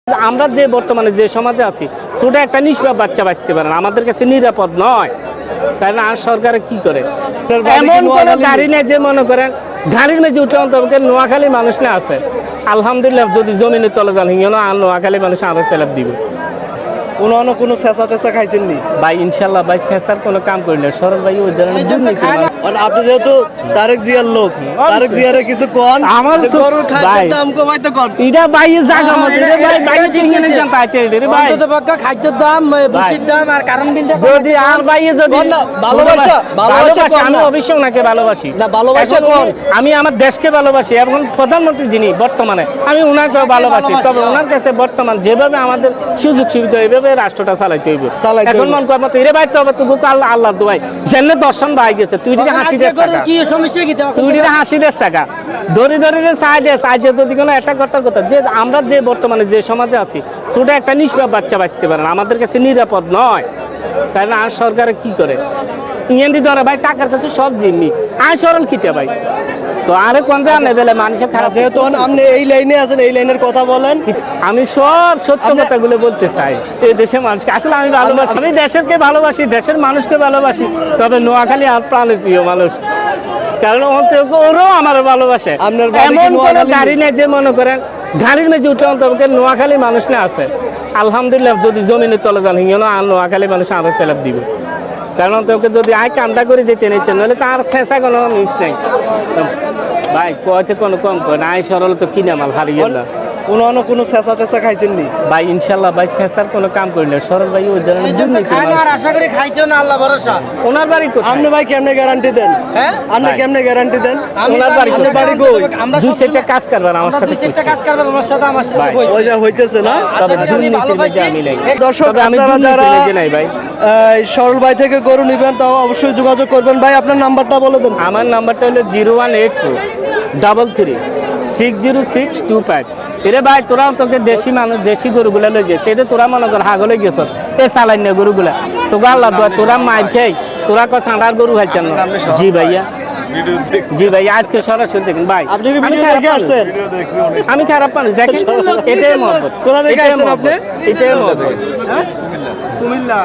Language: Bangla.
আমরা যে বর্তমানে যে সমাজে আছি ছোট একটা নিষ্পাপ বাচ্চা বাঁচতে পারে না, আমাদের কাছে নিরাপদ নয়। কারণ আর সরকারে কি করে এমন কোন গাড়ি নেই যে মনে করেন গাড়ির মেঝে উঠে অন্তত নোয়াখালী মানুষ না আছে আলহামদুলিল্লাহ, যদি জমিনের তলে যান হিঙ্গেন আর নোয়াখালী মানুষ আরো সেলাপ দিব। কোনো চেঁচা টেচা খাইছেন নি ভাই? ইনশাল্লাহ ভাই, শেষার কোনো কাম করি না। সরল ভাই ওই ধরনের দুর্নীতি না। আপনি যেহেতু তারেক জিয়ার লোক, তারেক জিয়ারে কিছু কোন আমার গরুর খাদ্যের দাম কমাইতে কোন এটা ভাই জায়গা মতো রে ভাই, ভাই কিনে নিতে পাইতে রে ভাই। অন্তত পক্ষে খাদ্যের দাম, বসির দাম আর কারণ বিল যদি আর ভাই যদি ভালোবাসা আমি অবশ্যই ওনাকে ভালোবাসি না, ভালোবাসা কোন আমি আমার দেশকে ভালোবাসি। এখন প্রধানমন্ত্রী যিনি বর্তমানে, আমি ওনাকেও ভালোবাসি। তবে ওনার কাছে বর্তমান যেভাবে আমাদের সুযোগ সুবিধা এইভাবে রাষ্ট্রটা চালাইতে হইবে। এখন মন কর মতো রে ভাই, তবে তুই আল্লাহ আল্লাহ দুয়াই জেনে দর্শন ভাই গেছে, তুই যদি হাসি দে টাকা, কি সমস্যা কি তুই যদি হাসি দে টাকা দড়ি দড়ি রে সাইডে সাইডে যদি কোনো একটা করতে কথা, যে আমরা যে বর্তমানে যে সমাজে আছি ছোট একটা নিষ্পাপ বাচ্চা বাঁচতে পারে না, আমাদের কাছে নিরাপদ নয়। কারণ আর সরকারে কি করে ইয়েন্দি ধরে ভাই টাকার কাছে সব জিম্মি আয় সরল কিতে ভাই। তো আরে কোন জানে বেলে মানুষের খারাপ, যেহেতু আপনি এই লাইনে আছেন, এই লাইনের কথা বলেন। আমি সব সত্য কথাগুলো বলতে চাই এই দেশের মানুষকে। আসলে আমি ভালোবাসি, আমি দেশেরকে ভালোবাসি, দেশের মানুষকে ভালোবাসি। তবে নোয়াখালী আর প্রাণের প্রিয় মানুষ, কারণ ওরও আমার ভালোবাসে। এমন কোন গাড়ি নেই যে মনে করেন গাড়ির মেঝে উঠে অন্তত নোয়াখালী মানুষ না আছে আলহামদুলিল্লাহ, যদি জমিনের তলে যান হিঙ্গেন আর নোয়াখালী মানুষ আরো সেলাপ দিব। কারণ তোকে যদি আয় কান্দা করে যেতে নিচ্ছে, নাহলে তার শেষা কোনো মিস নেই ভাই। কয়তে কোনো কম করে না, আয় সরল তো কিনে মাল হারিয়ে না। কোনো চেঁচা টেচা খাইছেন নি ভাই? ইনশাল্লাহ ভাই, শেষার কোনো কাম করি না। সরল ভাই ওই ধরনের দুর্নীতি না। আর আশা করি খাইতেও না, আল্লাহ ভরসা। ওনার বাড়ি কোথায়? আপনি ভাই কেমনে গ্যারান্টি দেন? হ্যাঁ আপনি কেমনে গ্যারান্টি দেন? ওনার বাড়ি আপনার কোথায়? বাড়ি কই? আমরা দুই সেটটা কাজ করবেন আমার সাথে, দুই সেটটা কাজ করবেন আমার সাথে ভাই। কইছে। ওই যা হইতেছে না। তবে আশা করি আমি দুর্নীতির ভালোবাসি। মধ্যে আমি নাই। দর্শক, তবে আমি আপনারা যারা দুর্নীতির মধ্যে নাই ভাই। সরল ভাই থেকে গরু নিবেন তাও অবশ্যই যোগাযোগ করবেন। ভাই আপনার নাম্বারটা বলে দেন। আমার নাম্বারটা হলো 01823360625। এরে ভাই, তোরাও তোকে দেশি মানুষ দেশি গরুগুলা লই যেতে, এটা তোরা মনে কর হাগলে গেছ এ চালাই না গরুগুলা, তোকে আল্লাহ তোরা মার খেয়ে তোরা চাঁদার গরু খাইছেন না। জি ভাইয়া, জি ভাই, আজকে সরাসরি দেখেন ভাই। আপনি কি ভিডিও দেখে আসছেন? আমি খারাপ মানুষ দেখেন, এটাই মহব্বত। কোথা থেকে আসছেন আপনি? এটাই মহব্বত। কুমিল্লা।